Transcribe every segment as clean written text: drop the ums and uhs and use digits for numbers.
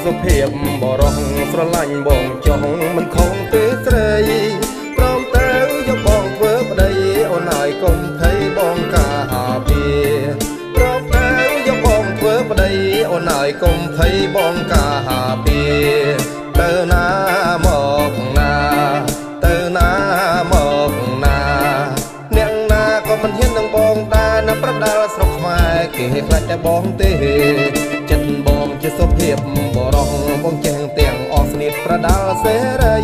សុភាពបរោះស្រឡាញ់បងចង់មិនខំទេស្រីព្រមទៅយកបងធ្វើប្តីអូនហើយកុំភ័យបងការពារព្រមទៅយកបងធ្វើប្តីអូនហើយកុំភ័យបងការពារទៅណាមកណាទៅណាមកណាអ្នកណាក៏មិនហ៊ាននឹងបងដែរនៅប្រដាល់ស្រុកខ្មែរគេខ្លាចតែបងទេចិត្តបងជាសុភាពបរោះបងចេះទាំងអស់ស្នៀតប្រដាល់សេរី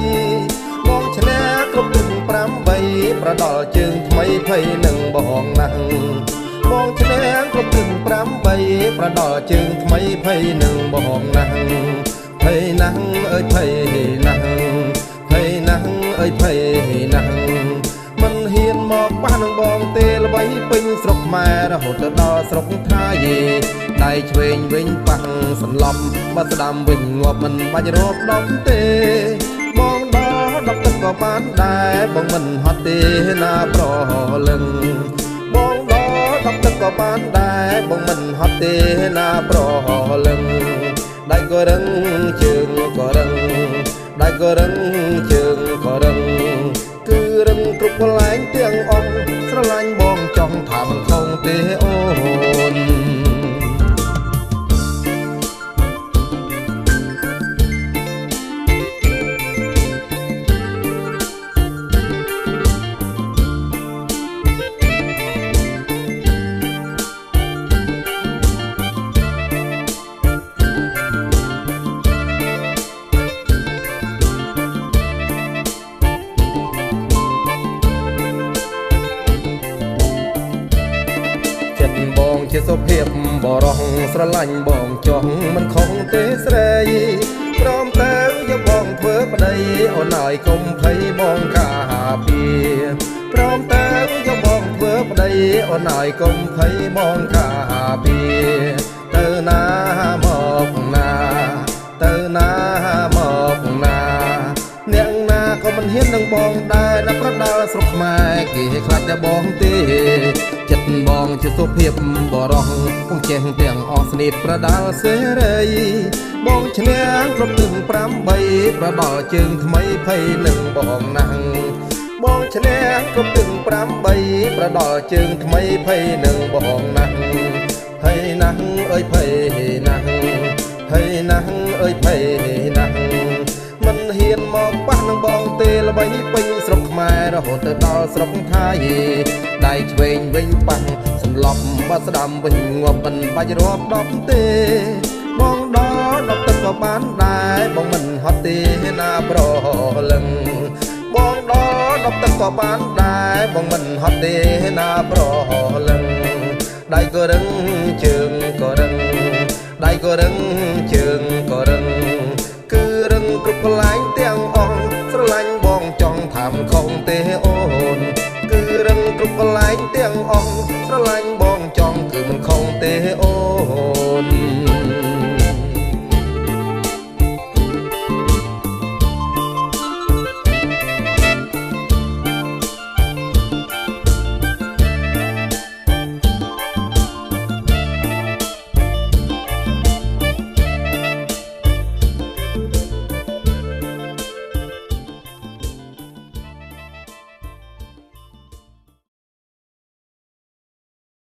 បងឈ្នះគ្រប់ទិស8ប្រដាល់ជើងថ្មីភ័យនឹងបងណាស់បងឈ្នះគ្រប់ទិស8ប្រដាល់ជើងថ្មីភ័យនឹងបងណាស់ភ័យណាស់អើយភ័យណាស់ភ័យណាស់អើយភ័យណាស់មិនហ៊ានមកប៉ះនឹងបងទេល្បីពេញស្រុកខ្មែររហូតទៅដល់ស្រុកថៃដៃឆ្វេងវិញប៉ះសន្លប់បាត់ស្ដាំវិញងាប់មិនបាច់រកដប់ទេបងដល់ដប់ទឹកក៏បានដែរបងមិនហត់ទេណាប្រលឹងបងដល់ដប់ទឹកក៏បានដែរបងមិនហត់ទេណាប្រលឹងដៃក៏រឹងជើងក៏រឹងដៃក៏រឹងជើងក៏រឹងគឺរឹងគ្រប់កន្លែងទាំងអស់ស្រឡាញ់បងចង់ថាមិនខុសទេអូនបងជាសុភាពបរោះស្រឡាញ់បងចង់មិនខុសទេស្រីព្រមទៅយកបងធ្វើប្តីអូនហើយកុំភ័យបងការពារព្រមទៅយកបងធ្វើប្តីអូនហើយកុំភ័យបងការពារទៅណាមកណាទៅណាមកណាអ្នកណាក៏មិនហ៊ាននឹងបងដែរនៅប្រដាល់ស្រុកខ្មែរគេខ្លាចតែបងទេចិត្តបងជាសុភាពបរោះបងចេះទាំងអស់ស្នៀតប្រដាល់សេរីបងឈ្នះគ្រប់ទិស8ប្រដាល់ជើងថ្មីភ័យនឹងបងណាស់បងឈ្នះគ្រប់ទិស8ប្រដាល់ជើងថ្មីភ័យនឹងបងណាស់ភ័យណាស់អើយភ័យណាស់ភ័យណាស់អើយភ័យណាស់មិនហ៊ានមកប៉ះនឹងបងទេល្បីពេញស្រុកខ្មែររហូតទៅដល់ស្រុកថៃដៃឆ្វេងវិញប៉ះសន្លប់បាត់ស្ដាំវិញងាប់មិនបាច់រាប់ដប់ទេបងដល់ដប់ទឹកក៏បានដែរបងមិនហត់ទេណាប្រលឹងបងដល់ដប់ទឹកក៏បានដែរបងមិនហត់ទេណាប្រលឹងដៃក៏រឹងជើងក៏រឹងដៃក៏រឹងជើងក៏រឹងគឺរឹងគ្រប់កន្លែងទាំងអស់ស្រឡាញ់បងចង់ថាមិនខុសទេអូនគឺរឹងគ្រប់កន្លែងទាំងអស់ស្រឡាញ់បងចង់គឺមិនខុសទេអូ